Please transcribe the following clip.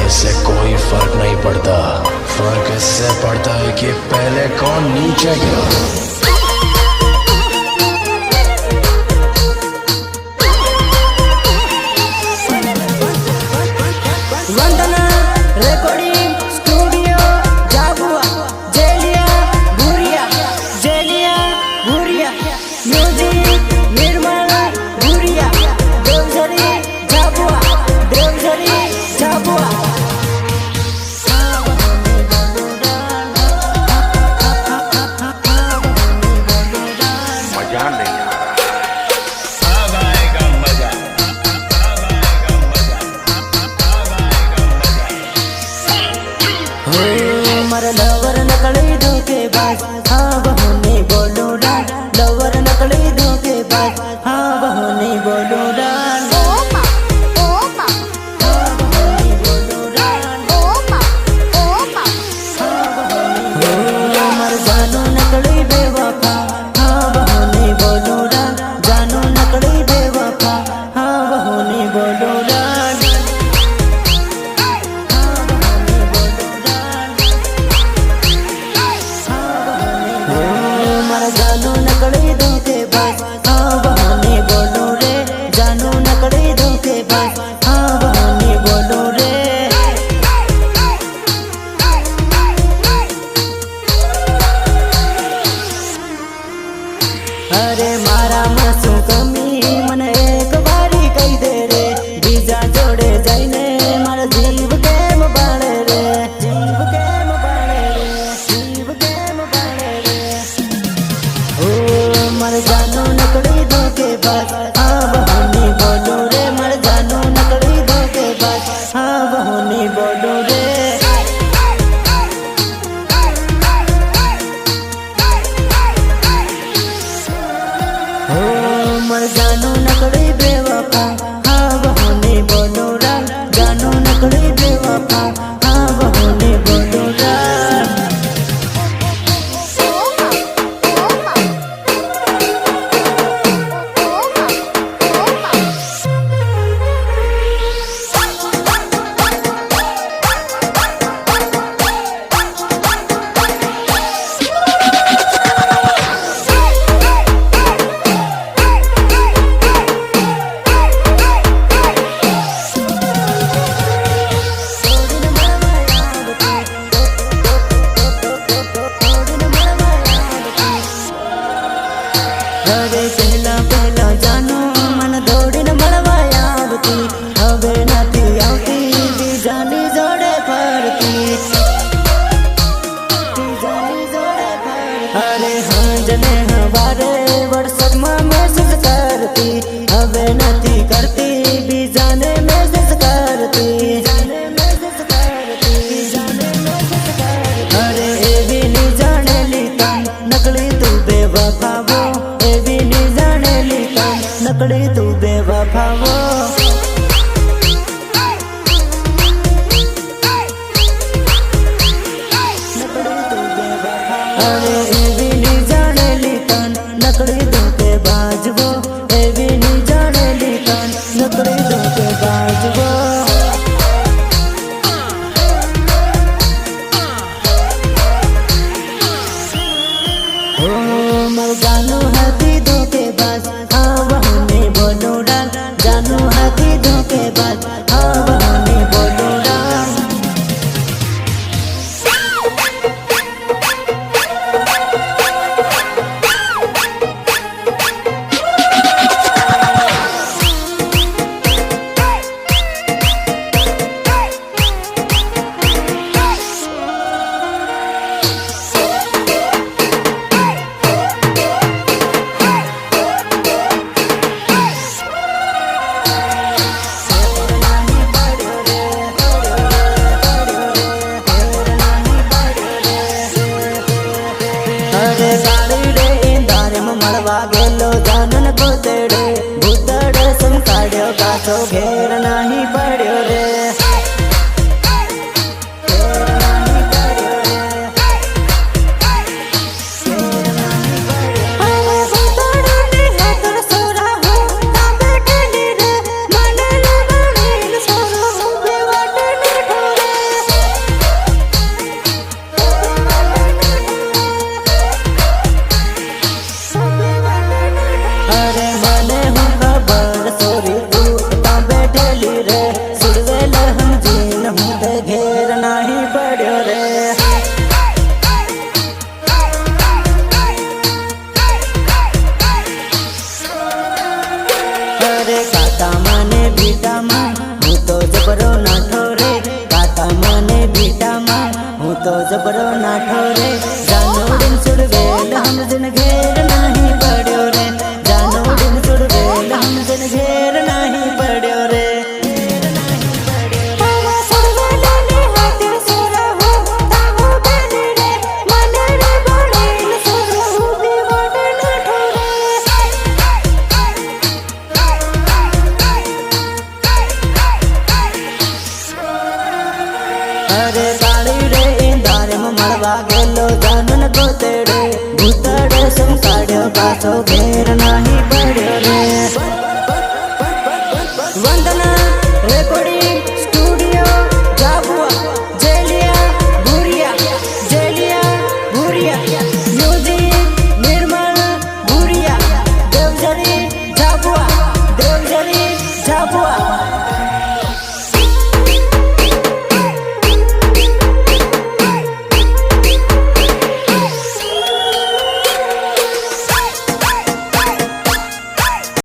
इससे कोई फर्क नहीं पड़ता। फर्क इससे पड़ता है कि पहले कौन नीचे गिरा। मर लवर नकली धोखेबाज, हाँ बहुनी बोलो डाल। लवर नकली धोखेबाज, हाँ बहुनी बोलो डाल। मर जानू नकली बेवफा, हाँ बहुनी बोलो डाल। जानू नकली बेवफा, हाँ बहुनी बोलो डाल। जानू नकली धोखेबाज, हाँ बहाने बोलो रे। जानू नकली धोखेबाज, हाँ बहाने बोलो रे। अरे मारा मासू कमी मने एक बारी कही दे रे। बीजा जोड़े जाइने मारा जीव केम बाळे रे। जीव केम बाळे रे, जीव केम बाळे रे। मर जानू नकली धोखेबाज, हाँ बहुनी बोलो रे। मर जानू नकली धोखेबाज, हाँ बहुनी बोलो रे। मर जानू नकली बेवफा, हाँ बहुनी बोलो रे। जानू नकली बेवफा, हाँ बहुनी बोलो रे। अरे पहला पहला जानू मन दौड़ीने મળવા આવતી। હવે નથી આવતી બીજાની જોડે ફરતી। બીજાની જોડે ફરતી। અરે હાંજને હવારે વોટ્સએપમાં મેસેજ કરતી। હવે નથી કરતી બીજાને મેસેજ કરતી। બીજાને મેસેજ કરતી। બીજાને મેસેજ કરતી। અરે એવી ની જાણેલી તમ નકલી તું બેવફાવો। नकली तू बेवफावो। अरे एवी नी जानेली तन नकली धोखेबाज वो। एवी नी जानेली तन नकली धोखेबाज वो। मर जानू हती धोखेबाज, हाँ बहुनी बोलो डाल। जानू हती धोखेबाज, हाँ बहुनी बोलो डाल। अरे गाड़ी डे इंदारे में मड़वा गेलो जानन भूतड़े। भूतड़े सुन काढ़्यो काचो घेर नहीं पड़्यो रे। अरे मने हूँ खबर सोरी तू ता बैठेली रे सुरवेल हम जीन हूँ ते घेर नाही पड़्यो रे अरे काका माने बीटा मां हूँ तो जबरो नाठो रे काका माने बीटा मां हूँ तो जबरो नाठो रे जानो दिन सुरवेल हम जिन घेर नाही पड़्यो रे जानो दिन सुरवेल हम जिन घेर नाही पड़्यो रे अरे काली रे इंदारे में मड़वा गेलो जानन को तेड़े भूतड़े संसाड़्यो पाछो घेर नाही पड़्यो